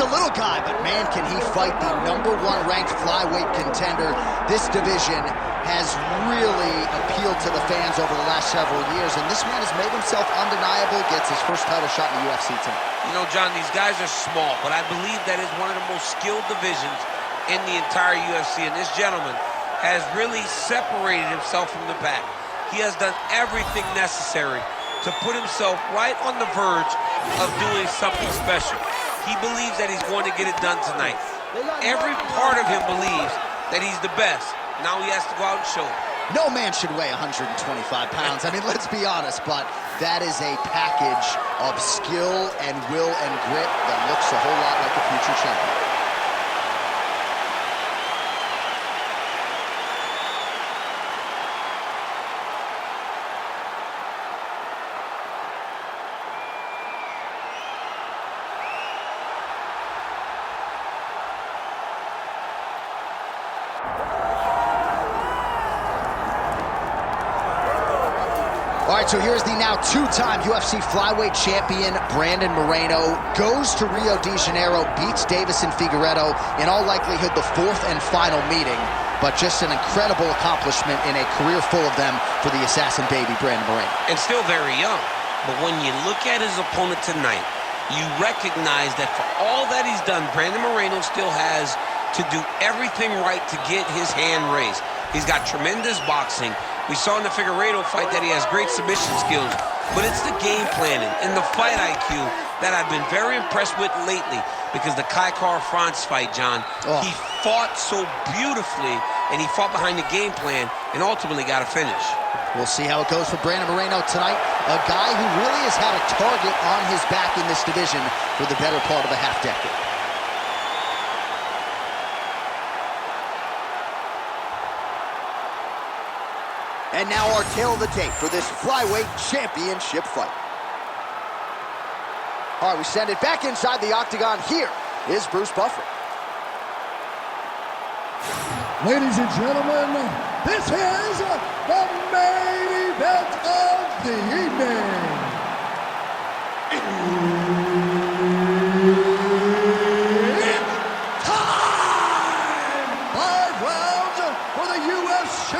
just a little guy, but man, can he fight the #1 ranked flyweight contender. This division has really appealed to the fans over the last several years, and this man has made himself undeniable, gets his first title shot in the UFC tonight. You know, John, these guys are small, but I believe that is one of the most skilled divisions in the entire UFC, and this gentleman has really separated himself from the pack. He has done everything necessary to put himself right on the verge of doing something special. He believes that he's going to get it done tonight. Every part of him believes that he's the best. Now he has to go out and show it. No man should weigh 125 pounds. I mean, let's be honest, but that is a package of skill and will and grit that looks a whole lot like a future champion. All right, so here's the now two-time UFC flyweight champion, Brandon Moreno, goes to Rio de Janeiro, beats Davison Figueiredo, in all likelihood the fourth and final meeting, but just an incredible accomplishment in a career full of them for the assassin baby, Brandon Moreno. And still very young, but when you look at his opponent tonight, you recognize that for all that he's done, Brandon Moreno still has to do everything right to get his hand raised. He's got tremendous boxing. We saw in the Figueiredo fight that he has great submission skills, but it's the game planning and the fight IQ that I've been very impressed with lately, because the Kai Kara-France fight, John, he fought so beautifully, and he fought behind the game plan and ultimately got a finish. We'll see how it goes for Brandon Moreno tonight, a guy who really has had a target on his back in this division for the better part of a half-decade. And now our tale of the tape for this flyweight championship fight. All right, we send it back inside the octagon. Here is Bruce Buffer. Ladies and gentlemen, this is the main event of the evening. It's time! 5 rounds for the UFC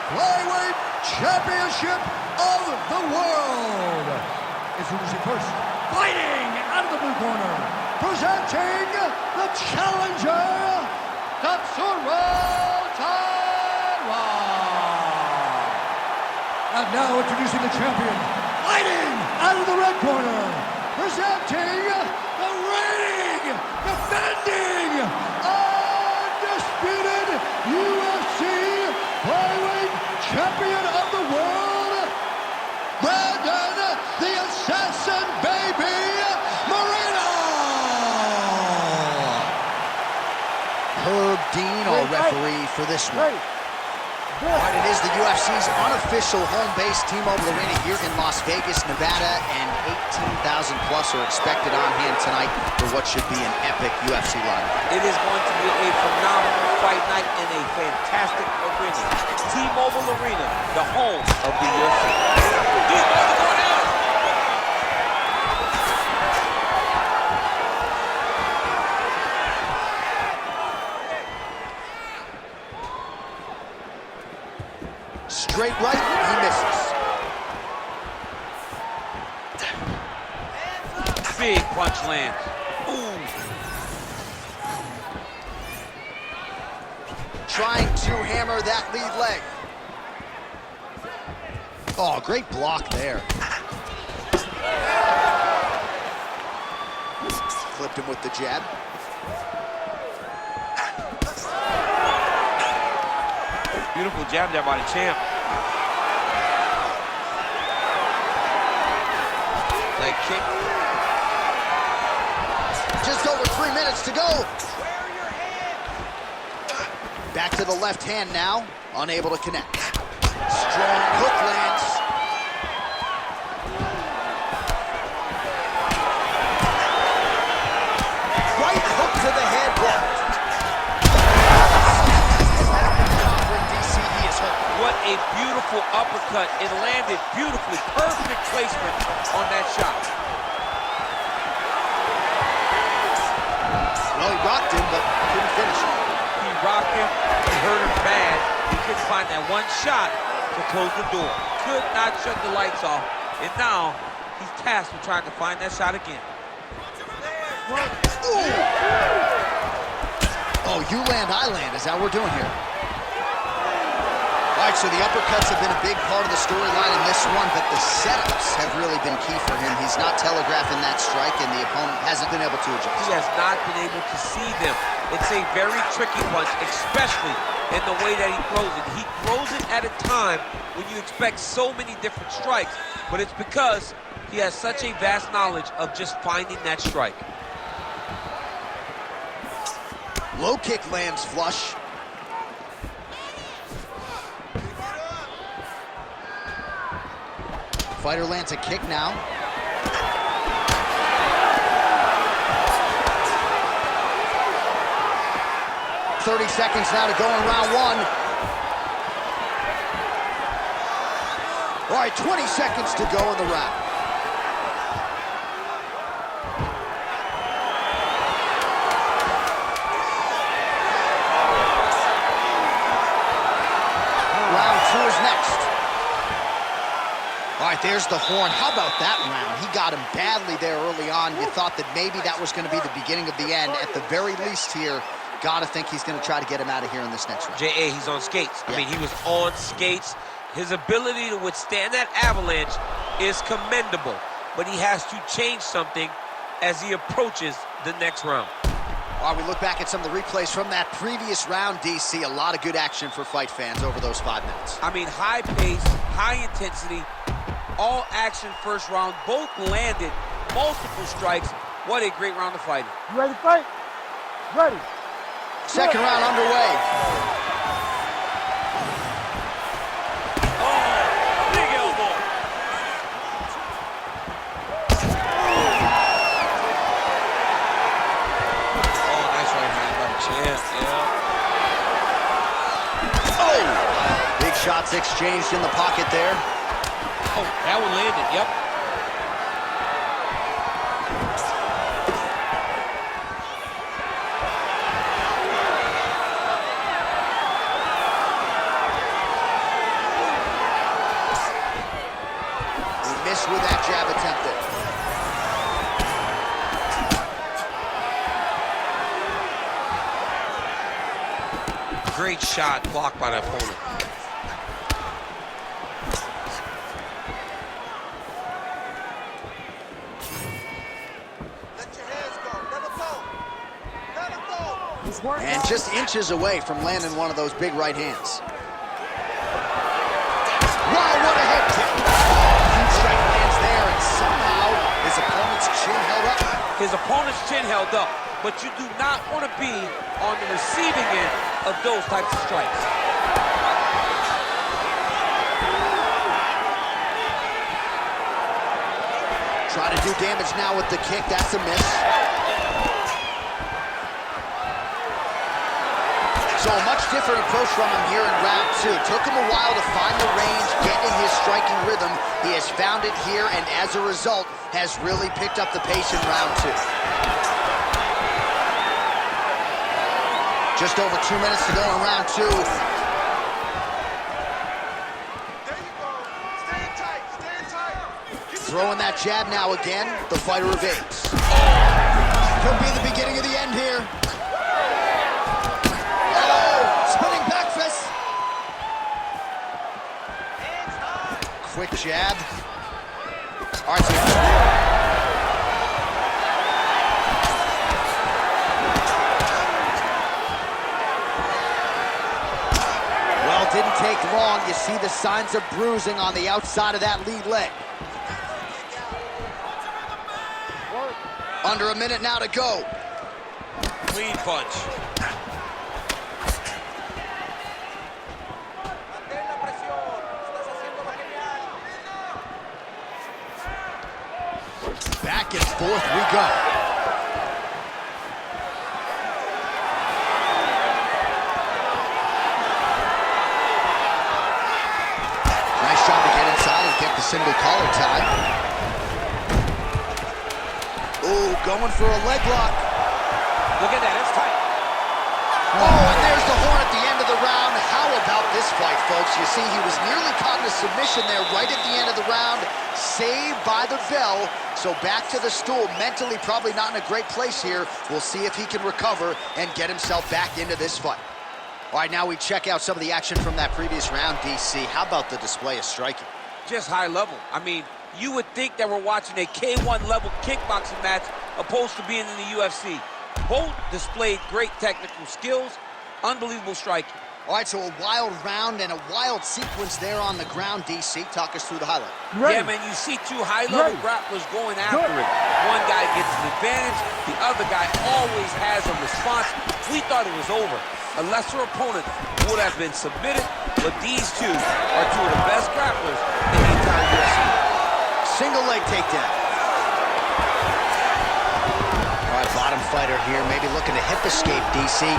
Flyweight Championship of the World. Introducing first, fighting out of the blue corner, presenting the challenger, Tatsuro Taira. And now introducing the champion, fighting out of the red corner, presenting the reigning, defending, undisputed UFC Flyweight Champion of the World, Brandon the Assassin Baby Moreno. Herb Dean, our referee for this one. All right, it is the UFC's unofficial home base, T-Mobile Arena here in Las Vegas, Nevada, and 18,000 plus are expected on hand tonight for what should be an epic UFC live. It is going to be a phenomenal fight night in a fantastic arena. T-Mobile Arena, the home of the UFC. Straight right, he misses. Big punch lands. Ooh. Trying to hammer that lead leg. Oh, great block there. Flipped him with the jab. Beautiful jab there by the champ. Leg kick. Just over 3 minutes to go. Back to the left hand now, unable to connect. Strong hook lands. Right hook to the head blocked. What a beautiful uppercut. It landed beautifully. Perfect placement on that shot. Well, he rocked him, but couldn't finish him. He rocked him, he hurt him bad. He couldn't find that one shot to close the door. Could not shut the lights off. And now, he's tasked with trying to find that shot again. Ooh. Oh, you land, I land, is that what we're doing here? All right, so the uppercuts have been a big part of the storyline in this one, but the setups have really been key for him. He's not telegraphing that strike, and the opponent hasn't been able to adjust. He has not been able to see them. It's a very tricky punch, especially in the way that he throws it. He throws it at a time when you expect so many different strikes, but it's because he has such a vast knowledge of just finding that strike. Low kick lands flush. Fighter lands a kick now. "30 seconds now to go in round one." All right, 20 seconds to go in the round. Round two is next. All right, there's the horn. How about that round? He got him badly there early on. You thought that maybe that was going to be the beginning of the end. At the very least here, got to think he's going to try to get him out of here in this next round. J.A., he's on skates. Yeah. I mean, he was on skates. His ability to withstand that avalanche is commendable, but he has to change something as he approaches the next round. All right, we look back at some of the replays from that previous round, DC. A lot of good action for fight fans over those 5 minutes. I mean, high pace, high intensity, all action first round. Both landed multiple strikes. What a great round of fighting. You ready to fight? Ready. Second round underway. Oh, big elbow. Oh, nice right hand by the champ. Yeah. Oh! Big shots exchanged in the pocket there. Oh, that one landed, yep. He missed with that jab attempt there. Great shot blocked by the opponent. And just inches away from landing one of those big right hands. Wow, what a hip kick. Huge strike lands there, and somehow his opponent's chin held up. His opponent's chin held up, but you do not want to be on the receiving end of those types of strikes. Trying to do damage now with the kick, that's a miss. So a much different approach from him here in round two. Took him a while to find the range, get in his striking rhythm. He has found it here, and as a result, has really picked up the pace in round two. Just over 2 minutes to go in round two. There you go. Stand tight, stand tight. Throwing that jab now again, the fighter evades. Could be the beginning of the end here. Quick jab. All right, so well, didn't take long. You see the signs of bruising on the outside of that lead leg. Under a minute now to go. Clean punch. Back and forth we go. Nice job to get inside and get the single collar tie. Ooh, going for a leg lock. Look at that. folks. You see, he was nearly caught in a submission there right at the end of the round. Saved by the bell. So back to the stool. Mentally probably not in a great place here. We'll see if he can recover and get himself back into this fight. All right, now we check out some of the action from that previous round, DC. How about the display of striking? Just high level. I mean, you would think that we're watching a K1 level kickboxing match opposed to being in the UFC. Both displayed great technical skills, unbelievable striking. All right, so a wild round and a wild sequence there on the ground, DC. Talk us through the highlight. Yeah, man, you see two high-level grapplers going after it. One guy gets an advantage, the other guy always has a response. We thought it was over. A lesser opponent would have been submitted, but these two are two of the best grapplers in the entire UFC. Single leg takedown. All right, bottom fighter here, maybe looking to hip escape, DC.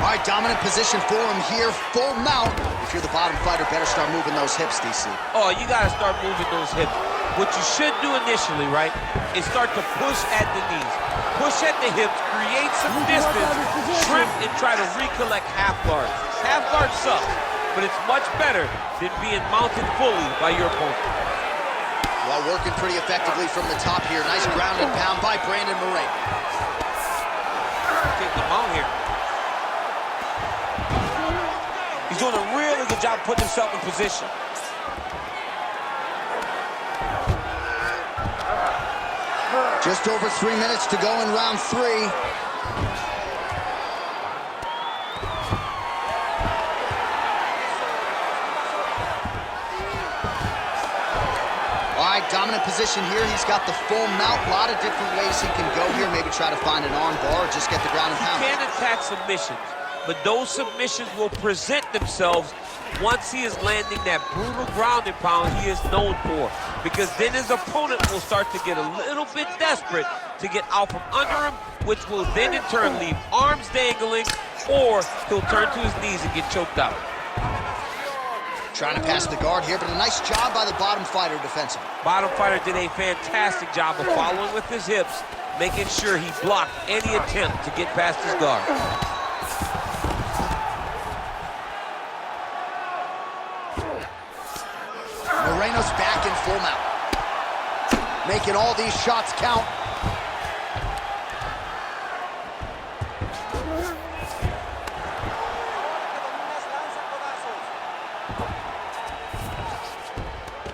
All right, dominant position for him here, full mount. If you're the bottom fighter, better start moving those hips, DC. Oh, you gotta start moving those hips. What you should do initially, right, is start to push at the knees. Push at the hips, create some distance, trim, and try to recollect half guard. Half guard sucks, but it's much better than being mounted fully by your opponent. Well, working pretty effectively from the top here. Nice ground and pound by Brandon Moreno. Take the mount here. He's doing a really good job putting himself in position. Just over 3 minutes to go in round 3. All right, dominant position here. He's got the full mount. A lot of different ways he can go here. Maybe try to find an arm bar or just get the ground and pound. He can attack submissions, but those submissions will present themselves once he is landing that brutal ground and pound he is known for. Because then his opponent will start to get a little bit desperate to get out from under him, which will then in turn leave arms dangling, or he'll turn to his knees and get choked out. Trying to pass the guard here, but a nice job by the bottom fighter defensively. Bottom fighter did a fantastic job of following with his hips, making sure he blocked any attempt to get past his guard. Moreno's back in full mount. Making all these shots count.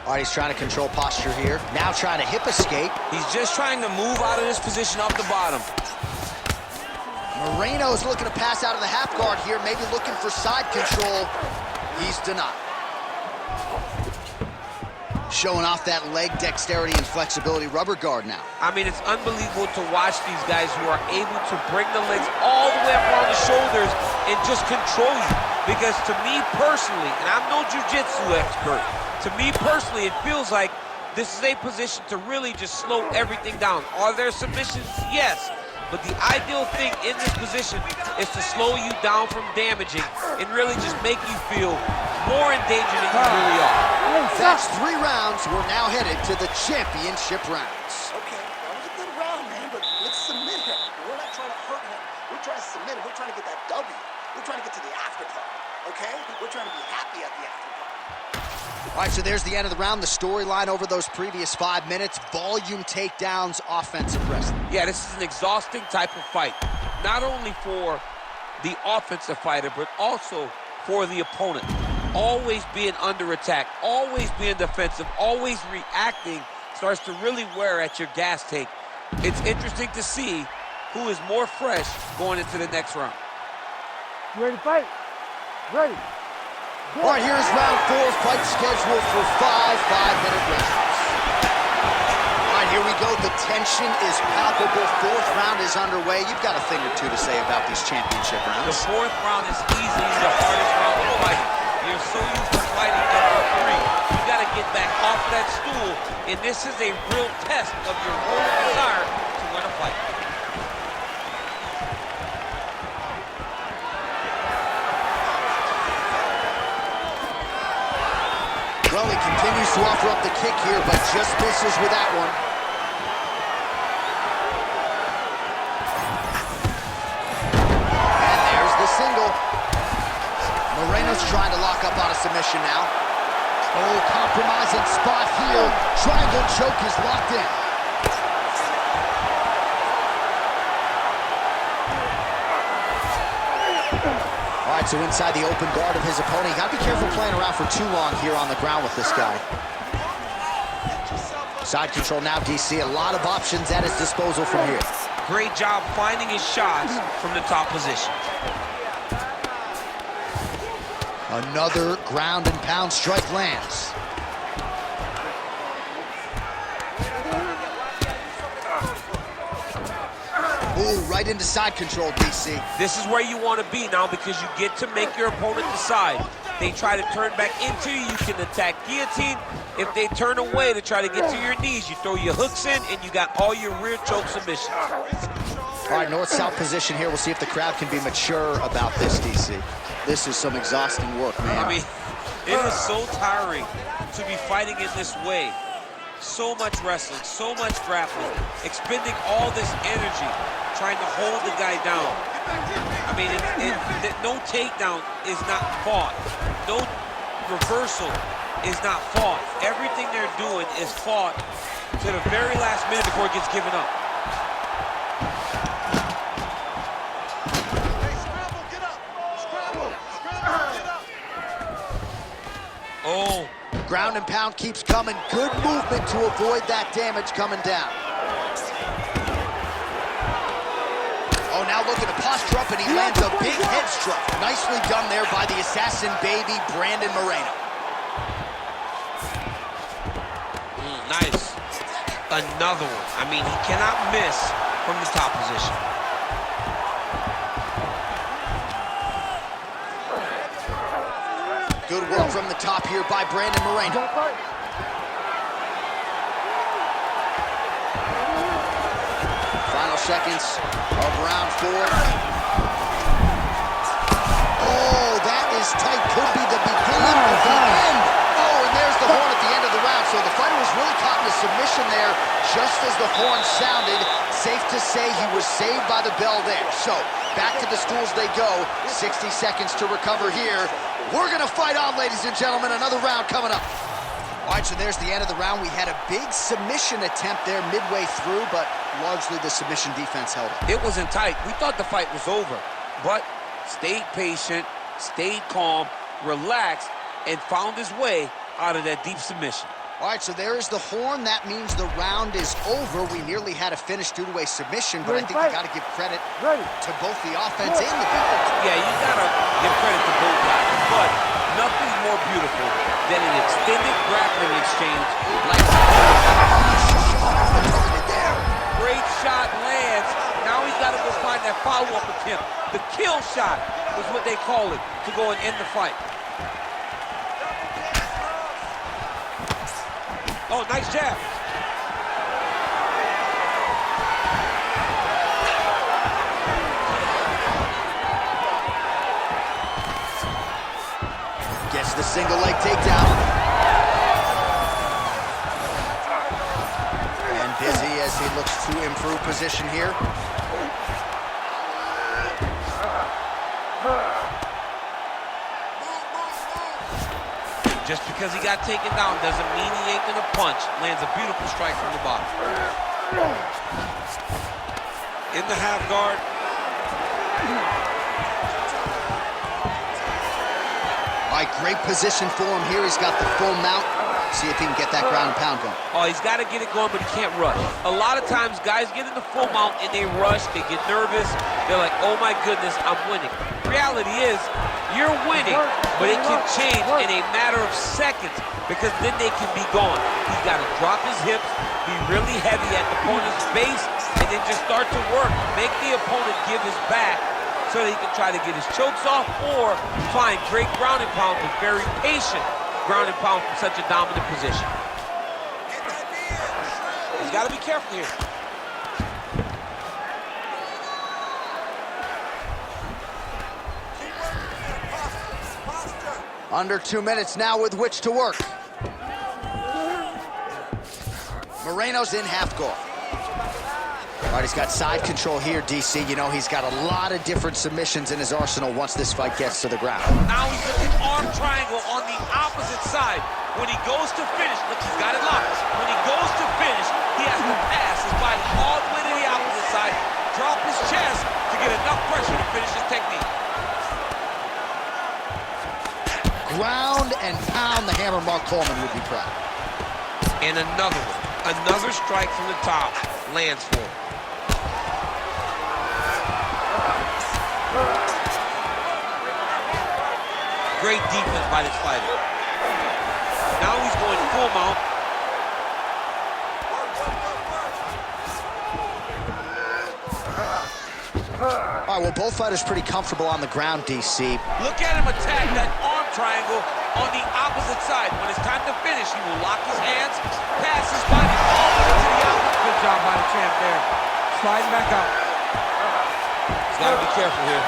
All right, he's trying to control posture here. Now trying to hip escape. He's just trying to move out of this position off the bottom. Moreno's looking to pass out of the half guard here, maybe looking for side control. He's denied. Showing off that leg dexterity and flexibility. Rubber guard now. I mean, it's unbelievable to watch these guys who are able to bring the legs all the way up around the shoulders and just control you. Because to me personally, and I'm no jiu-jitsu expert, to me personally, it feels like this is a position to really just slow everything down. Are there submissions? Yes. But the ideal thing in this position is to slow you down from damaging and really just make you feel more in danger than you really are. That's 3 rounds. We're now headed to the championship rounds. Okay, that was a good round, man, but let's submit him. We're not trying to hurt him. We're trying to submit him. We're trying to get that W. We're trying to get to the after part, okay? We're trying to be happy at the after part. All right, so there's the end of the round. The storyline over those previous 5 minutes. Volume takedowns, offensive wrestling. Yeah, this is an exhausting type of fight. Not only for the offensive fighter, but also for the opponent. Always being under attack, always being defensive, always reacting starts to really wear at your gas tank. It's interesting to see who is more fresh going into the next round. You ready to fight? Ready. All right, here's round 4. Fight scheduled for 5 5-minute rounds. All right, here we go. The tension is palpable. 4th round is underway. You've got a thing or two to say about these championship The rounds. 4th round is easily the hardest round of fighting. You're so used to fighting in round 3. You got to get back off that stool, and this is a real test of your will and desire to win a fight. Well, he continues to offer up the kick here, but just misses with that one. trying to lock up on a submission now. Oh, compromising spot here. Triangle choke is locked in. All right, so inside the open guard of his opponent. You gotta be careful playing around for too long here on the ground with this guy. Side control now, DC. A lot of options at his disposal from here. Great job finding his shots from the top position. Another ground and pound strike lands. Ooh, right into side control, DC. This is where you want to be now because you get to make your opponent decide. They try to turn back into you, you can attack guillotine. If they turn away to try to get to your knees, you throw your hooks in and you got all your rear choke submissions. All right, north-south position here. We'll see if the crowd can be mature about this, DC. This is some exhausting work, man. I mean, it is so tiring to be fighting in this way. So much wrestling, so much grappling, expending all this energy, trying to hold the guy down. I mean, no takedown is not fought. No reversal is not fought. Everything they're doing is fought to the very last minute before it gets given up. Oh. Ground and pound keeps coming. Good movement to avoid that damage coming down. Oh, now looking to posture up, and he lands a big head strike. Nicely done there by the assassin baby, Brandon Moreno. Nice. Another one. I mean, he cannot miss from the top position. Good work from the top here by Brandon Moreno. Final seconds of round 4. Oh, that is tight. Could be the beginning of the end. Oh, and there's the horn at the end of the round. So the fighter was really caught in a submission there just as the horn sounded. Safe to say he was saved by the bell there. So back to the stools they go. 60 seconds to recover here. We're gonna fight on, ladies and gentlemen. Another round coming up. All right, so there's the end of the round. We had a big submission attempt there midway through, but largely the submission defense held it. It wasn't tight. We thought the fight was over, but stayed patient, stayed calm, relaxed, and found his way out of that deep submission. All right, so there's the horn. That means the round is over. We nearly had a finish due to a submission, but I think you got to give credit to both the offense and the defense. Yeah, you got to give credit to both guys, but nothing's more beautiful than an extended grappling exchange like there. Great shot lands. Now he's got to go find that follow-up attempt. The kill shot was what they call it to go and end the fight. Oh, nice jab. Gets the single leg takedown. And busy as he looks to improve position here. Just because he got taken down doesn't mean he ain't gonna punch. Lands a beautiful strike from the bottom. In the half guard. All right, great position for him here. He's got the full mount. See if he can get that ground and pound going. Oh, he's got to get it going, but he can't rush. A lot of times, guys get in the full mount and they rush. They get nervous. They're like, oh my goodness, I'm winning. Reality is, you're winning, but it can change in a matter of seconds because then they can be gone. He's got to drop his hips, be really heavy at the opponent's base, and then just start to work. Make the opponent give his back so that he can try to get his chokes off or find great ground and pound with very patient ground and pound from such a dominant position. He's got to be careful here. Under 2 minutes now with which to work. Moreno's in half guard. All right, he's got side control here, DC. You know, he's got a lot of different submissions in his arsenal once this fight gets to the ground. Now he's looking arm triangle on the opposite side. When he goes to finish, look, he's got it locked. When he goes to finish, he has to pass his body all the way to the opposite side, drop his chest to get enough pressure to finish his technique. Ground and pound, the hammer Mark Coleman would be proud. And another one. Another strike from the top lands for him. Great defense by this fighter. Now he's going full mount. All right, well, both fighters pretty comfortable on the ground, DC. Look at him attack that arm triangle on the opposite side. When it's time to finish, he will lock his hands, pass his body all the way to the outside. Good job by the champ there. Sliding back out. He's got to be careful here.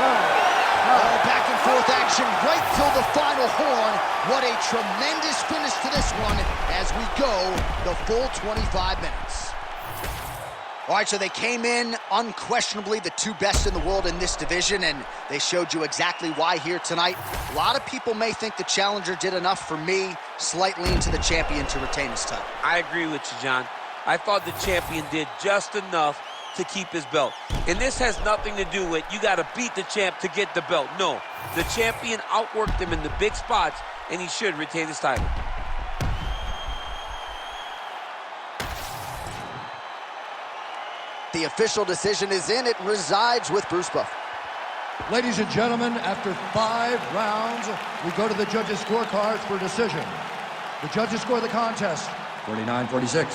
Back and forth action right till the final horn. What a tremendous finish to this one as we go the full 25 minutes. All right, so they came in unquestionably the two best in the world in this division, and they showed you exactly why here tonight. A lot of people may think the challenger did enough. For me, slight lean to the champion to retain his title. I agree with you, John. I thought the champion did just enough to keep his belt. And this has nothing to do with you got to beat the champ to get the belt. No, the champion outworked him in the big spots, and he should retain his title. The official decision is in. It resides with Bruce Buffer. Ladies and gentlemen, after 5 rounds, we go to the judges' scorecards for decision. The judges score the contest 49-46,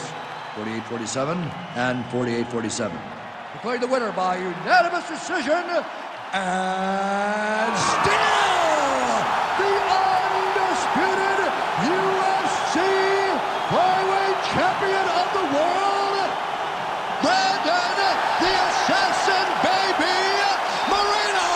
48-47, and 48-47. declaring the winner by unanimous decision, and still the undisputed UFC flyweight champion of the world, Brandon the Assassin Baby Moreno!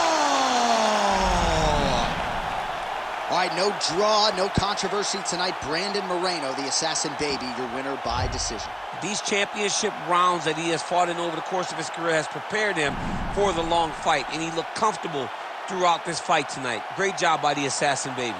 All right, no draw, no controversy tonight. Brandon Moreno, the Assassin Baby, your winner by decision. These championship rounds that he has fought in over the course of his career has prepared him for the long fight, and he looked comfortable throughout this fight tonight. Great job by the Assassin Baby.